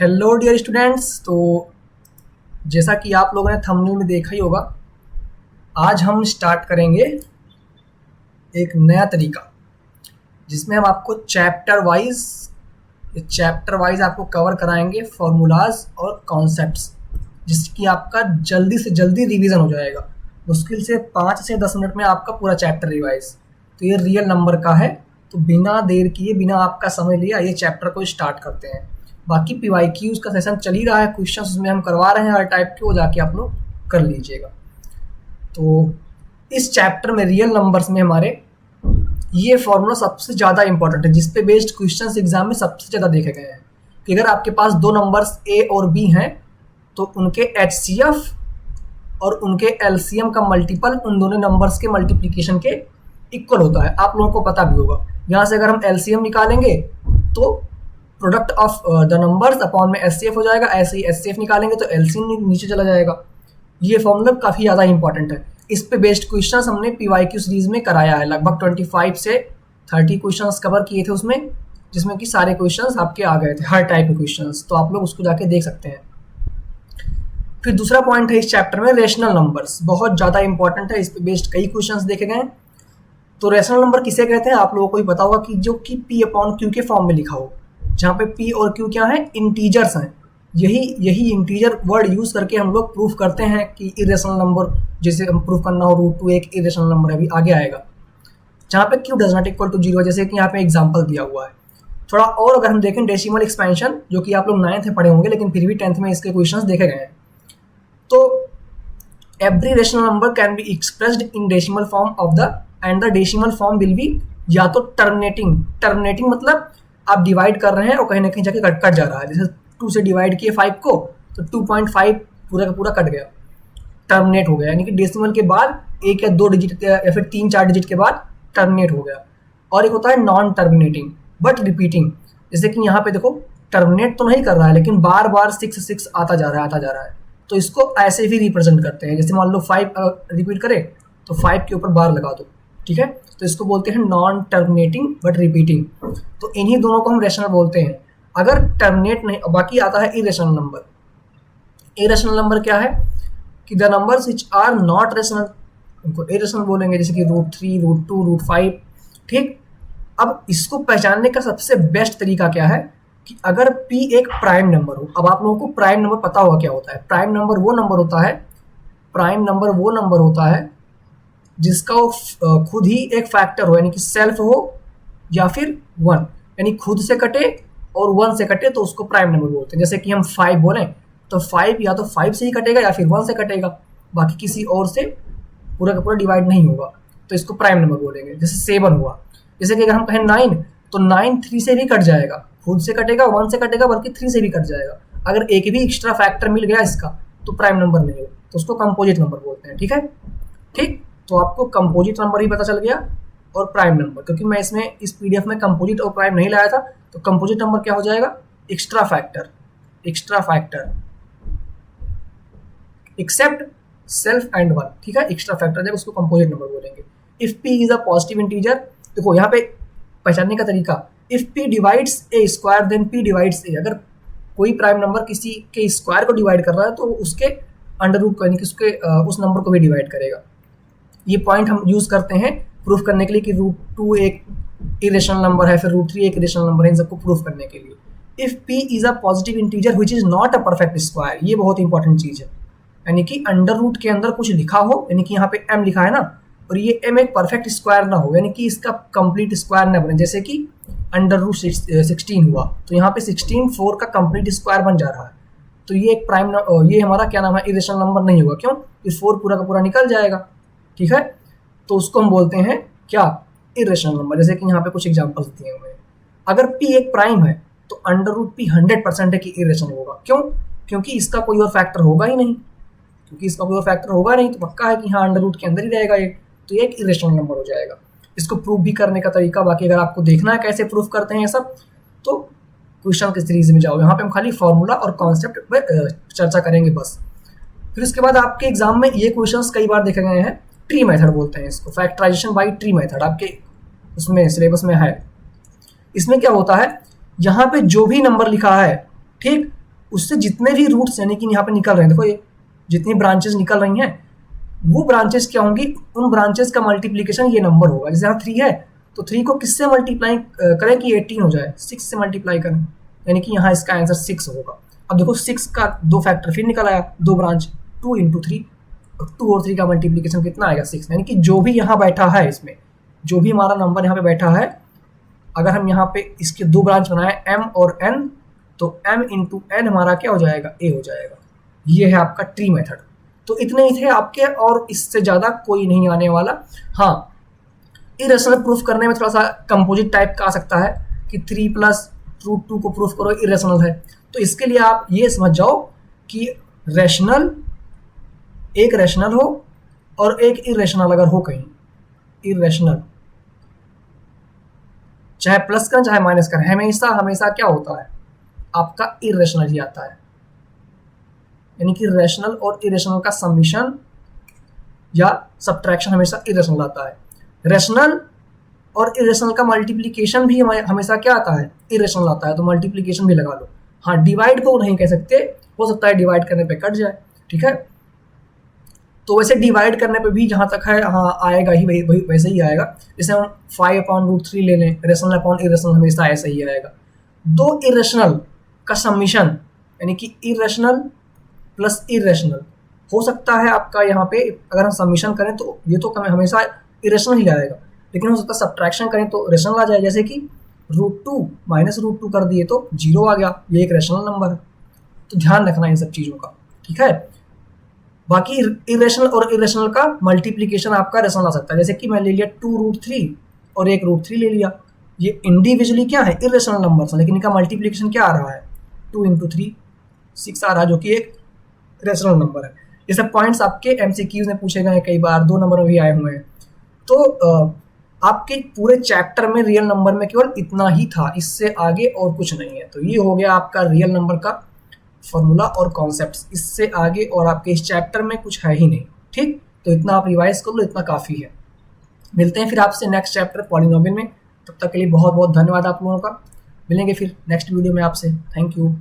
Hello dear students. तो जैसा कि आप लोगों ने थंबनेल में देखा ही होगा, आज हम स्टार्ट करेंगे एक नया तरीका जिसमें हम आपको चैप्टर वाइज आपको कवर कराएंगे फॉर्मूलाज और कॉन्सेप्ट्स, जिसकी आपका जल्दी से जल्दी रिवीजन हो जाएगा। मुश्किल से 5 से 10 मिनट में आपका पूरा चैप्टर रिवाइज। तो ये रियल नंबर का है, तो बिना देर किए, बिना आपका समय लिया, ये चैप्टर को स्टार्ट करते हैं। बाकी PYQs का सेशन चल ही रहा है, क्वेश्चन उसमें हम करवा रहे हैं हर टाइप के, वो जाके आप लोग कर लीजिएगा। तो इस चैप्टर में रियल नंबर्स में हमारे ये फॉर्मूला सबसे ज़्यादा इंपॉर्टेंट है, जिसपे बेस्ड क्वेश्चंस एग्जाम में सबसे ज़्यादा देखे गए हैं कि अगर आपके पास दो नंबर्स A और B हैं तो उनके HCF और उनके LCM का मल्टीपल उन दोनों नंबर्स के मल्टीप्लिकेशन के इक्वल होता है। आप लोगों को पता भी होगा। यहाँ से अगर हम LCM निकालेंगे तो product of the numbers upon में HCF हो जाएगा, ऐसे ही HCF निकालेंगे तो LCM नीचे चला जाएगा। ये फॉर्मूला काफ़ी ज़्यादा इंपॉर्टेंट है। इस पे बेस्ड क्वेश्चंस हमने PYQ सीरीज में कराया है, लगभग 25 से 30 क्वेश्चंस कवर किए थे उसमें, जिसमें कि सारे क्वेश्चंस आपके आ गए थे, हर टाइप के क्वेश्चंस। तो आप लोग उसको जाके देख सकते हैं। फिर दूसरा पॉइंट है इस चैप्टर में रेशनल नंबर्स, बहुत ज़्यादा इंपॉर्टेंट है। इस पे बेस्ड कई क्वेश्चंस देखे गए हैं। तो रेशनल नंबर किसे कहते हैं आप लोगों को ही पता होगा कि जो कि P/Q के फॉर्म में लिखा हो, जहाँ पे P और Q क्या है, इंटीजर्स हैं। यही इंटीजर वर्ड यूज करके हम लोग प्रूफ करते हैं कि इरेशनल नंबर, जैसे हम प्रूफ करना हो √2 एक इरेशनल नंबर है, अभी आगे आएगा। जहाँ पे Q does not equal to 0, जैसे कि यहाँ पे एग्जांपल दिया हुआ है। थोड़ा और अगर हम देखें डेसिमल एक्सपेंशन, जो कि आप लोग 9th में पढ़े होंगे, लेकिन फिर भी 10th में इसके क्वेश्चंस देखे गए हैं। तो every rational number can be expressed in decimal form of the end the decimal form will be या तो टर्मिनेटिंग मतलब आप डिवाइड कर रहे हैं और कहीं ना कहीं जाके कट जा रहा है। जैसे 2 से डिवाइड किए 5 को तो 2.5 पूरा का पूरा कट गया, टर्मिनेट हो गया। यानी कि डेसिमल के बाद 1 या 2 डिजिट या फिर 3-4 डिजिट के बाद टर्मिनेट हो गया। और एक होता है नॉन टर्मिनेटिंग बट रिपीटिंग, जैसे कि यहाँ पे देखो टर्मिनेट तो नहीं कर रहा है लेकिन बार बार 6 आता जा रहा है। तो इसको ऐसे भी रिप्रेजेंट करते हैं। जैसे मान लो 5 रिपीट करे तो 5 के ऊपर बार लगा दो, ठीक है। तो इसको बोलते हैं नॉन टर्मिनेटिंग बट रिपीटिंग। तो इन्हीं दोनों को हम रेशनल बोलते हैं। अगर टर्मिनेट नहीं, बाकी आता है इरेशनल नंबर। इरेशनल नंबर क्या है कि the numbers which are not rational, उनको इरेशनल बोलेंगे, जैसे कि √3, √2, √5, ठीक। अब इसको पहचानने का सबसे बेस्ट तरीका क्या है कि अगर P एक प्राइम नंबर हो। अब आप लोगों को प्राइम नंबर पता होगा क्या होता है। प्राइम नंबर वो नंबर होता है जिसका खुद ही एक फैक्टर हो, यानी कि सेल्फ हो या फिर 1, यानी खुद से कटे और 1 से कटे तो उसको प्राइम नंबर बोलते हैं। जैसे कि हम 5 बोलें तो 5 या तो 5 से ही कटेगा या फिर 1 से कटेगा, बाकी किसी और से पूरा का पूरा डिवाइड नहीं होगा, तो इसको प्राइम नंबर बोलेंगे। जैसे 7 हुआ, जैसे कि अगर हम कहें 9 तो 9 3 से भी कट जाएगा, खुद से कटेगा, 1 से कटेगा, बल्कि 3 से भी कट जाएगा। अगर एक भी एक्स्ट्रा फैक्टर मिल गया इसका तो प्राइम नंबर नहीं हो, तो उसको कंपोजिट नंबर बोलते हैं, ठीक है। ठीक, तो आपको कंपोजिट नंबर ही पता चल गया और प्राइम नंबर, क्योंकि मैं इसमें इस PDF में कंपोजिट और प्राइम नहीं लाया था। तो कंपोजिट नंबर क्या हो जाएगा, extra factor except self and 1, ठीक है। एक्स्ट्रा फैक्टर जब उसको कंपोजिट नंबर बोलेंगे। If P is a positive integer, देखो यहाँ पे पहचानने का तरीका, if P divides a square then P divides a. अगर कोई प्राइम नंबर किसी के स्क्वायर को डिवाइड कर रहा है तो उसके अंडर रूट यानी कि उसके उस नंबर को भी डिवाइड करेगा। ये पॉइंट हम यूज करते हैं प्रूफ करने के लिए कि √2 एक इरेशनल नंबर है, फिर √3 एक इरेशनल नंबर है, इन सबको प्रूफ करने के लिए। If P is a positive integer which is not a perfect square, ये बहुत इंपॉर्टेंट चीज है। यानी कि अंडर रूट के अंदर कुछ लिखा हो, यानी कि यहाँ पे m लिखा है ना, और ये m एक परफेक्ट स्क्वायर ना हो, यानी कि इसका कंप्लीट स्क्वायर ना बने। जैसे कि √16 हुआ तो यहाँ पे 16 4 का कंप्लीट स्क्वायर बन जा रहा है, तो ये एक ये हमारा क्या नाम है, इरेशनल नंबर नहीं होगा। क्यों, ये 4 पूरा का पूरा निकल जाएगा, ठीक है। तो उसको हम बोलते हैं क्या, इरेशनल नंबर। जैसे कि यहाँ पे कुछ एग्जांपल्स दिए हुए हैं। अगर P एक प्राइम है तो √P 100% है कि इरेशनल होगा। क्यों, क्योंकि इसका कोई और फैक्टर होगा ही नहीं, तो पक्का है कि हाँ √रूट के अंदर ही रहेगा ये, तो ये एक इरेशनल नंबर हो जाएगा। इसको प्रूफ भी करने का तरीका, बाकी अगर आपको देखना है कैसे प्रूफ करते हैं ये सब, तो क्वेश्चन की सीरीज में जाओ, यहाँ पे हम खाली फॉर्मूला और कॉन्सेप्ट पे चर्चा करेंगे बस। फिर उसके बाद आपके एग्जाम में ये क्वेश्चंस कई बार देखे गए हैं, ट्री मेथड बोलते हैं इसको, फैक्टराइजेशन बाय ट्री मेथड, आपके उसमें सिलेबस में है। इसमें क्या होता है, यहाँ पे जो भी नंबर लिखा है, ठीक, उससे जितने भी रूट्स यानी कि यहाँ पे निकल रहे हैं, देखो ये जितनी ब्रांचेस निकल रही हैं वो ब्रांचेस क्या होंगी, उन ब्रांचेस का मल्टीप्लीकेशन ये नंबर होगा। जैसे यहाँ 3 है तो 3 को किससे मल्टीप्लाई करें कि 18 हो जाए, 6 से मल्टीप्लाई करें, यानी कि यहाँ इसका आंसर 6 होगा। अब देखो 6 का 2 फैक्टर फिर निकल आया, 2 ब्रांच 2 इंटू 3, 2 और 3 का मल्टीप्लीकेशन कितना आएगा 6, यानी कि जो भी यहाँ बैठा है इसमें, जो भी हमारा नंबर यहाँ पे बैठा है, अगर हम यहाँ पे इसके 2 ब्रांच बनाए m और n, तो m इंटू n हमारा क्या हो जाएगा, a हो जाएगा। ये है आपका ट्री मेथड। तो इतने ही थे आपके, और इससे ज़्यादा कोई नहीं आने वाला। हाँ, इरेशनल प्रूफ करने में थोड़ा सा कंपोजिट टाइप का आ सकता है कि 3 प्लस रूट 2 को प्रूफ करो इरेशनल है, तो इसके लिए आप ये समझ जाओ कि रैशनल, एक रैशनल हो और एक इरेशनल अगर हो कहीं, इरेशनल चाहे प्लस करें चाहे माइनस करें, हमेशा हमेशा क्या होता है आपका इरेशनल ही आता है। यानी कि रैशनल और इरेशनल का समीशन या सब्ट्रैक्शन हमेशा इरेशनल आता है। रैशनल और इरेशनल का मल्टीप्लिकेशन भी हमेशा क्या आता है, इरेशनल आता है, तो मल्टीप्लिकेशन भी लगा लो। हाँ, डिवाइड को नहीं कह सकते, हो सकता है डिवाइड करने पे कट जाए, ठीक है। तो वैसे डिवाइड करने पे भी जहाँ तक है, हाँ आएगा ही, वही वैसे ही आएगा। जैसे हम 5/√3 ले लें, रेशनल अपॉन इरेशनल हमेशा ऐसा ही आएगा। 2 इरेशनल का समीशन यानी कि इरेशनल प्लस इरेशनल हो सकता है आपका यहाँ पे, अगर हम समीशन करें तो ये तो हमेशा इरेशनल ही आएगा, लेकिन हो सकता है सब्ट्रैक्शन करें तो रेशनल आ जाए। जैसे कि √2 माइनस √2 कर दिए तो 0 आ गया, ये एक रेशनल नंबर है। तो ध्यान रखना इन सब चीज़ों का, ठीक है। बाकी इरेशनल और इरेशनल का मल्टीप्लिकेशन आपका रेशनल आ सकता है। जैसे कि मैं ले लिया 2√3 और एक √3 ले लिया, ये इंडिविजुअली क्या है, इरेशनल नंबर है, लेकिन इनका मल्टीप्लिकेशन क्या आ रहा है, 2 इंटू 3 6 आ रहा है, जो कि एक रेशनल नंबर है। ये सब पॉइंट्स आपके MCQs में पूछे गए कई बार, 2 नंबर में भी आए हुए हैं। तो आपके पूरे चैप्टर में रियल नंबर में केवल इतना ही था, इससे आगे और कुछ नहीं है। तो ये हो गया आपका रियल नंबर का फॉर्मूला और कॉन्सेप्ट्स, इससे आगे और आपके इस चैप्टर में कुछ है ही नहीं, ठीक। तो इतना आप रिवाइज कर लो, इतना काफ़ी है। मिलते हैं फिर आपसे नेक्स्ट चैप्टर पॉलिनोमियल में, तब तक के लिए बहुत बहुत धन्यवाद आप लोगों का। मिलेंगे फिर नेक्स्ट वीडियो में आपसे, थैंक यू।